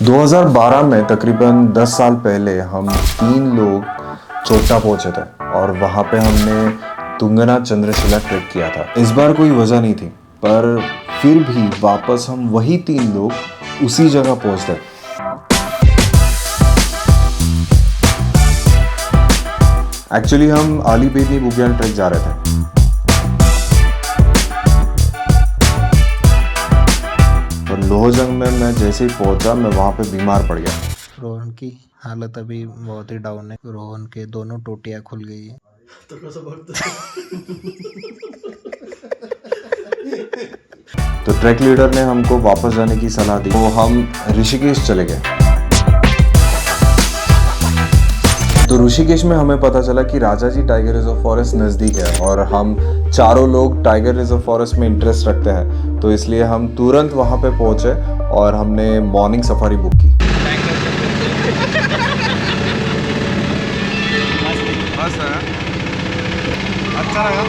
2012 में तकरीबन 10 साल पहले हम 3 लोग चोट्टा पहुंचे थे और वहाँ पे हमने तुंगना चंद्रशिला ट्रेक किया था। इस बार कोई वजह नहीं थी, पर फिर भी वापस हम वही 3 लोग उसी जगह पहुंच गए। एक्चुअली हम आली बेदनी बुग्याल ट्रेक जा रहे थे। और लोहजंग में मैं जैसे ही पहुंचा मैं वहां पे बीमार पड़ गया। रोहन की हालत अभी बहुत ही डाउन है। रोहन के दोनों टोटियां खुल गई है। तो ट्रैक लीडर ने हमको वापस जाने की सलाह दी, तो हम ऋषिकेश चले गए। तो ऋषिकेश में हमें पता चला कि राजाजी टाइगर रिजर्व फॉरेस्ट नज़दीक है और हम चारों लोग टाइगर रिजर्व फॉरेस्ट में इंटरेस्ट रखते हैं, तो इसलिए हम तुरंत वहां पे पहुंचे और हमने मॉर्निंग सफारी बुक की। अच्छा लगा।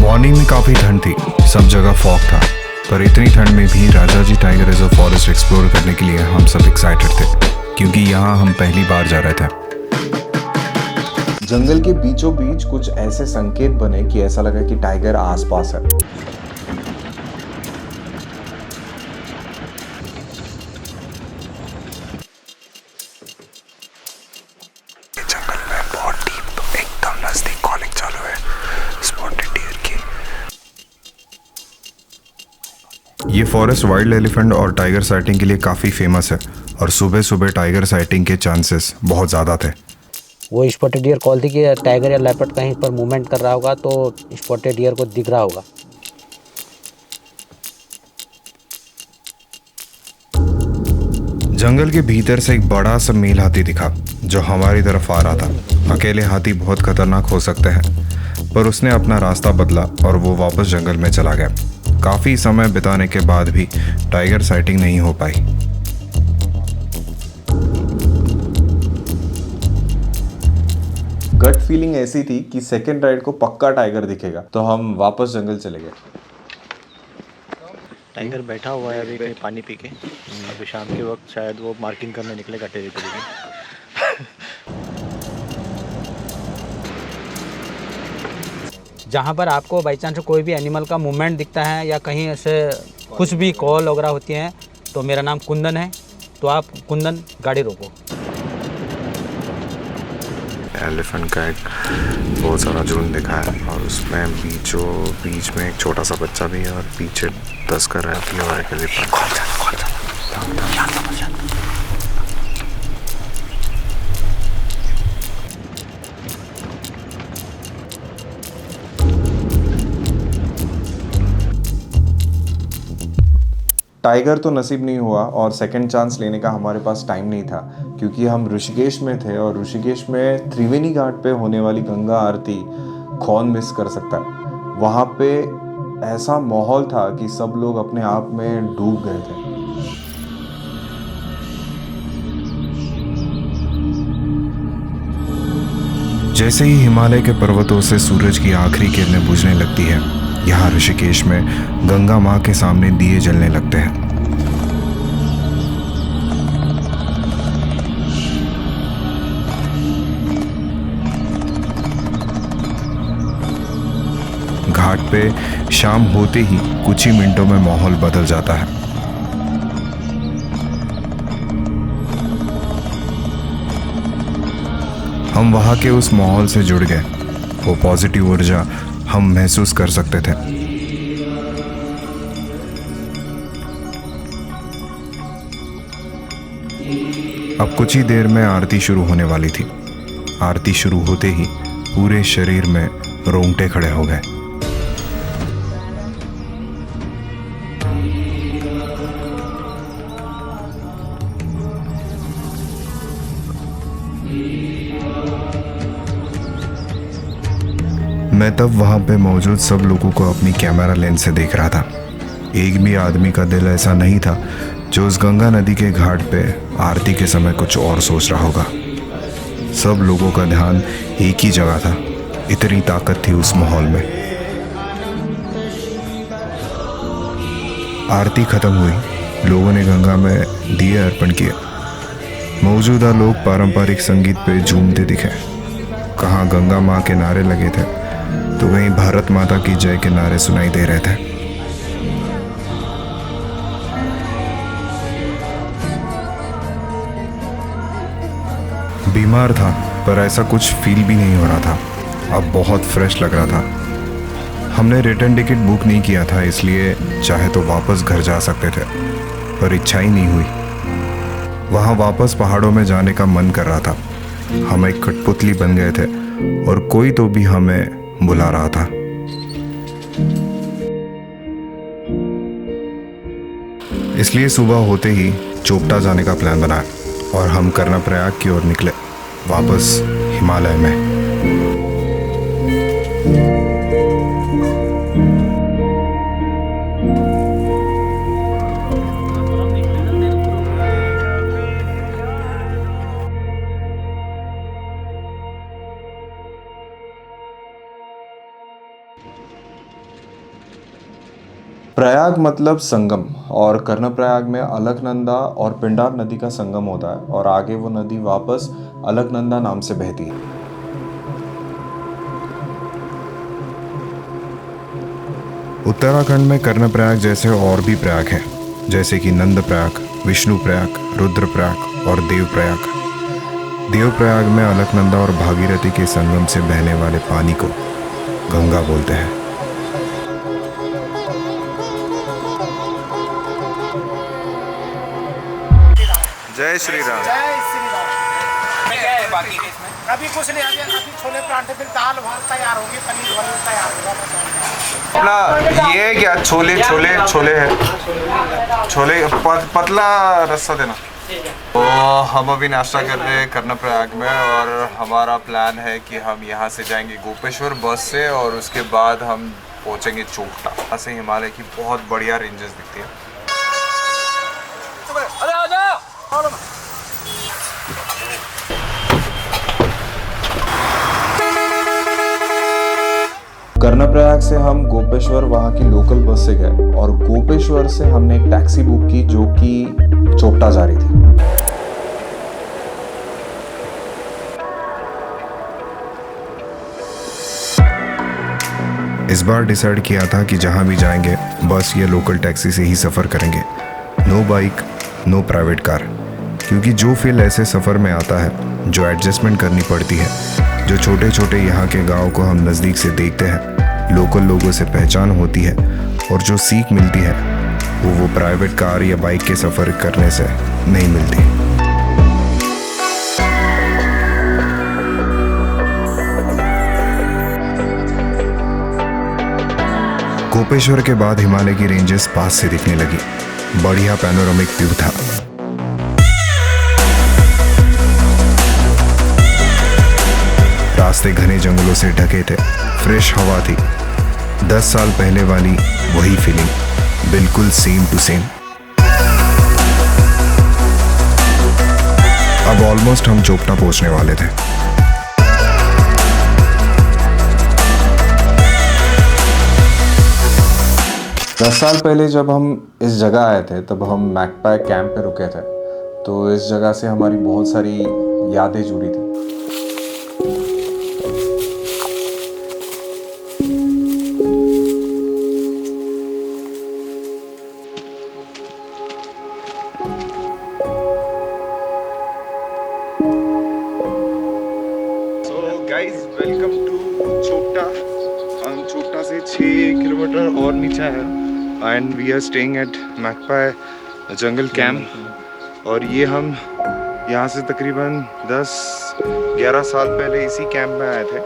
मॉर्निंग में काफ़ी ठंड थी, सब जगह फॉग था, पर इतनी ठंड में भी Rajaji tiger reserve forest explore करने के लिए हम सब एक्साइटेड थे, क्योंकि यहाँ हम पहली बार जा रहे थे। जंगल के बीचों बीच कुछ ऐसे संकेत बने कि ऐसा लगा कि टाइगर आसपास है। जंगल में बहुत डीप एकदम नजदीक कॉलिंग चालू है स्पॉटेड डियर की। ये फॉरेस्ट वाइल्ड एलिफेंट और टाइगर साइटिंग के लिए काफ़ी फेमस है और सुबह सुबह टाइगर साइटिंग के चांसेस बहुत ज़्यादा थे। वो स्पॉटेड डियर कॉल थी कि टाइगर या लेपर्ड कहीं पर मूवमेंट कर रहा होगा तो स्पॉटेड डियर को दिख रहा होगा। जंगल के भीतर से एक बड़ा सा मेल हाथी दिखा जो हमारी तरफ आ रहा था। अकेले हाथी बहुत खतरनाक हो सकते हैं, पर उसने अपना रास्ता बदला और वो वापस जंगल में चला गया। काफ़ी समय बिताने के बाद भी टाइगर साइटिंग नहीं हो पाई। गट फीलिंग ऐसी थी कि सेकेंड राइड को पक्का टाइगर दिखेगा, तो हम वापस जंगल चले गए। टाइगर बैठा हुआ है अभी कहीं पानी पी के। अभी शाम के वक्त शायद वो मार्किंग करने निकलेगा टेरिटरी में। जहाँ पर आपको बाई चांस कोई भी एनिमल का मूवमेंट दिखता है या कहीं ऐसे कुछ भी कॉल वगैरह होती हैं, तो मेरा नाम कुंदन है, तो आप कुंदन गाड़ी रोको। एलिफेंट का एक बहुत सारा झुंड दिखा है और उसमें बीचों बीच में एक छोटा सा बच्चा भी है और पीछे तस्कर रहती है और एक एलिफेंट। टाइगर तो नसीब नहीं हुआ और सेकंड चांस लेने का हमारे पास टाइम नहीं था, क्योंकि हम ऋषिकेश में थे और ऋषिकेश में त्रिवेणी घाट पे होने वाली गंगा आरती कौन मिस कर सकता है। वहाँ पे ऐसा माहौल था कि सब लोग अपने आप में डूब गए थे। जैसे ही हिमालय के पर्वतों से सूरज की आखिरी किरणें बुझने लगती है, यहाँ ऋषिकेश में गंगा माँ के सामने दिए जलने लगते हैं। घाट पे शाम होते ही कुछ ही मिनटों में माहौल बदल जाता है। हम वहाँ के उस माहौल से जुड़ गए। वो पॉजिटिव ऊर्जा हम महसूस कर सकते थे। अब कुछ ही देर में आरती शुरू होने वाली थी। आरती शुरू होते ही पूरे शरीर में रोंगटे खड़े हो गए। मैं तब वहाँ पे मौजूद सब लोगों को अपनी कैमरा लेंस से देख रहा था। एक भी आदमी का दिल ऐसा नहीं था जो उस गंगा नदी के घाट पे आरती के समय कुछ और सोच रहा होगा। सब लोगों का ध्यान एक ही जगह था। इतनी ताकत थी उस माहौल में। आरती खत्म हुई। लोगों ने गंगा में दिए अर्पण किए। मौजूदा लोग पारंपरिक संगीत पे झूमते दिखे। कहाँ गंगा माँ के नारे लगे थे तो कहीं भारत माता की जय के नारे सुनाई दे रहे थे। बीमार था पर ऐसा कुछ फील भी नहीं हो रहा था। अब बहुत फ्रेश लग रहा था। हमने रिटर्न टिकट बुक नहीं किया था, इसलिए चाहे तो वापस घर जा सकते थे, पर इच्छा ही नहीं हुई। वहाँ वापस पहाड़ों में जाने का मन कर रहा था। हम एक कठपुतली बन गए थे और कोई तो भी हमें बुला रहा था। इसलिए सुबह होते ही चोपटा जाने का प्लान बनाया और हम कर्णप्रयाग की ओर निकले, वापस हिमालय में। प्रयाग मतलब संगम, और कर्णप्रयाग में अलकनंदा और पिंडार नदी का संगम होता है और आगे वो नदी वापस अलकनंदा नाम से बहती है। उत्तराखंड में कर्णप्रयाग जैसे और भी प्रयाग हैं, जैसे कि नंदप्रयाग, विष्णुप्रयाग, रुद्रप्रयाग और देवप्रयाग। देवप्रयाग में अलकनंदा और भागीरथी के संगम से बहने वाले पानी को गंगा बोलते हैं। जय श्री राम। जय श्री राम। क्या है बाकी इसमें? अभी कुछ नहीं, अभी छोले पराठे, फिर दाल भात तैयार होगी, पनीर भर तैयार होगा। अपना ये क्या छोले छोले छोले है, छोले पतला रस्सा देना। तो हम अभी नाश्ता कर रहे हैं कर्णप्रयाग में और हमारा प्लान है कि हम यहाँ से जाएंगे गोपेश्वर बस से और उसके बाद हम पहुँचेंगे चोपटा। यहाँ से हिमालय की बहुत बढ़िया रेंजेस दिखती है। कर्णप्रयाग से हम गोपेश्वर वहाँ की लोकल बस से गए और गोपेश्वर से हमने एक टैक्सी बुक की जो कि चोपटा जा रही थी। इस बार डिसाइड किया था कि जहाँ भी जाएंगे बस या लोकल टैक्सी से ही सफ़र करेंगे। No bike, no private car, क्योंकि जो फील ऐसे सफ़र में आता है, जो एडजस्टमेंट करनी पड़ती है, जो छोटे छोटे यहाँ के गाँव को हम नज़दीक से देखते हैं, लोकल लोगों से पहचान होती है और जो सीख मिलती है वो प्राइवेट कार या बाइक के सफ़र करने से नहीं मिलती। गोपेश्वर के बाद हिमालय की रेंजेस पास से दिखने लगी। बढ़िया पैनोरामिक व्यू था। रास्ते घने जंगलों से ढके थे, फ्रेश हवा थी। 10 साल पहले वाली वही फीलिंग, बिल्कुल सेम टू सेम। अब ऑलमोस्ट हम चोपटा पहुंचने वाले थे। दस साल पहले जब हम इस जगह आए थे तब हम मैकपाई कैंप पे रुके थे, तो इस जगह से हमारी बहुत सारी यादें जुड़ी थी। Guys, welcome to Chopta. हम चोपटा से 6 किलोमीटर और नीचे है and we are staying at Magpie jungle camp. और ये हम यहाँ से तकरीबन 10-11 साल पहले इसी कैंप में आए थे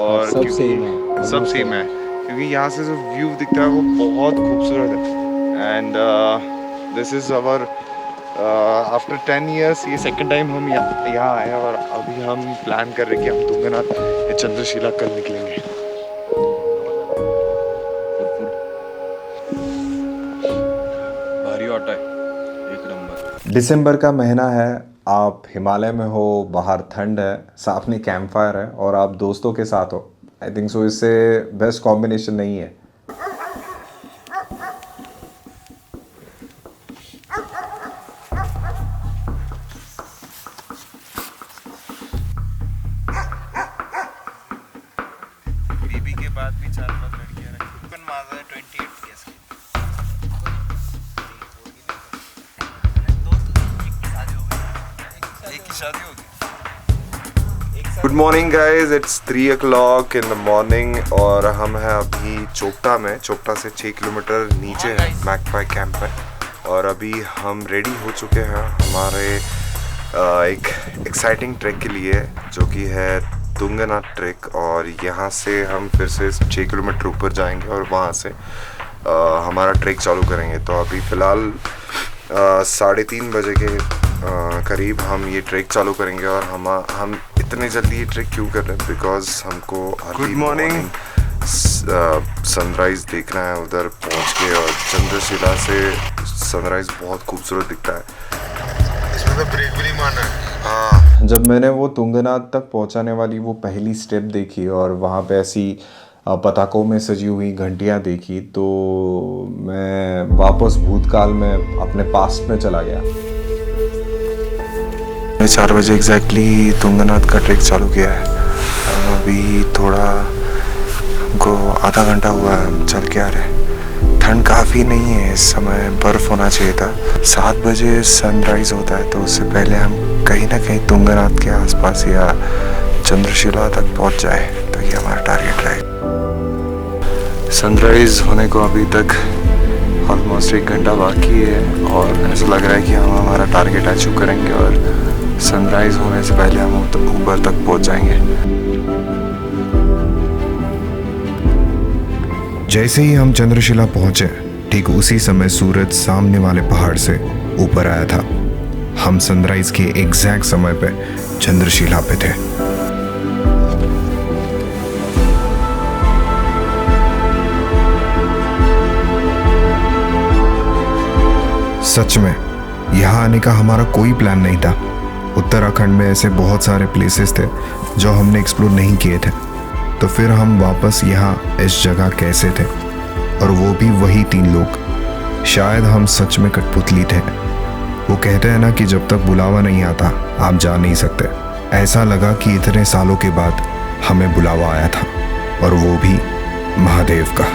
और सब सेम है क्योंकि यहाँ से जो व्यू दिखता है वो बहुत खूबसूरत है। And this is hour after 10 years ये सेकंड टाइम हम यहाँ आए हैं और अभी हम प्लान कर रहे हैं कि हम तुंगनाथ या चंद्रशिला कल निकलेंगे। भारी ऑटो है, एक नंबर। दिसंबर का महीना है, आप हिमालय में हो, बाहर ठंड है, सामने कैंप फायर है और आप दोस्तों के साथ हो। आई थिंक सो इससे बेस्ट कॉम्बिनेशन नहीं है। शादी होगी। Good morning guys, it's 3 o'clock in the morning और हम हैं अभी चोपटा में। चोपटा से 6 किलोमीटर नीचे है मैकपाई कैंप में। और अभी हम रेडी हो चुके हैं हमारे एक एक्साइटिंग ट्रैक के लिए, जो कि है तुंगनाथ ट्रैक। और यहाँ से हम फिर से 6 किलोमीटर ऊपर जाएंगे और वहाँ से हमारा ट्रैक चालू करेंगे। तो अभी फ़िलहाल 3:30 बजे के करीब हम ये ट्रैक चालू करेंगे। और हम इतने जल्दी ये ट्रैक क्यों कर रहे हैं, बिकॉज हमको गुड मॉर्निंग सनराइज़ देखना है उधर पहुँच के। और चंद्रशिला से सनराइज़ बहुत खूबसूरत दिखता है। इसमें तो ब्रेक भी नहीं मारना है। हाँ, जब मैंने वो तुंगनाथ तक पहुंचाने वाली वो पहली स्टेप देखी और वहाँ पे ऐसी पताकों में सजी हुई घंटियाँ देखी, तो मैं वापस भूतकाल में अपने पास्ट में चला गया। 4 बजे एग्जैक्टली तुंगनाथ का ट्रैक चालू किया है। अभी थोड़ा हमको आधा घंटा हुआ है हम चल के आ रहे हैं। ठंड काफ़ी नहीं है इस समय, बर्फ़ होना चाहिए था। 7 बजे सनराइज़ होता है, तो उससे पहले हम कहीं ना कहीं तुंगनाथ के आसपास या चंद्रशिला तक पहुंच जाए, तो ये हमारा टारगेट है। सनराइज़ होने को अभी तक ऑलमोस्ट 1 घंटा बाकी है और ऐसा लग रहा है कि हम हमारा टारगेट अचीव करेंगे और सनराइज़ होने से पहले हम ऊपर तक पहुंच जाएंगे। जैसे ही हम चंद्रशिला पहुंचे, ठीक उसी समय सूरज सामने वाले पहाड़ से ऊपर आया था। हम सनराइज़ के एग्जैक्ट समय पे चंद्रशिला पे थे। सच में यहाँ आने का हमारा कोई प्लान नहीं था। उत्तराखंड में ऐसे बहुत सारे प्लेसेस थे जो हमने एक्सप्लोर नहीं किए थे, तो फिर हम वापस यहाँ इस जगह कैसे थे, और वो भी वही 3 लोग। शायद हम सच में कठपुतली थे। वो कहते हैं ना कि जब तक बुलावा नहीं आता आप जा नहीं सकते। ऐसा लगा कि इतने सालों के बाद हमें बुलावा आया था, और वो भी महादेव का।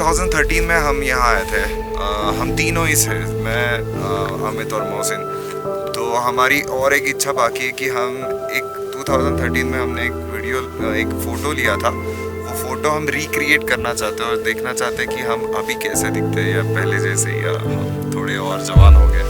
2013 में हम यहाँ आए थे। हम तीनों ही थे, मैं, अमित और मोहसिन। तो हमारी और एक इच्छा बाकी है कि हम 2013 में हमने एक फ़ोटो लिया था। वो फ़ोटो हम रिक्रिएट करना चाहते हैं और देखना चाहते हैं कि हम अभी कैसे दिखते हैं, या पहले जैसे, या हम थोड़े और जवान हो गए।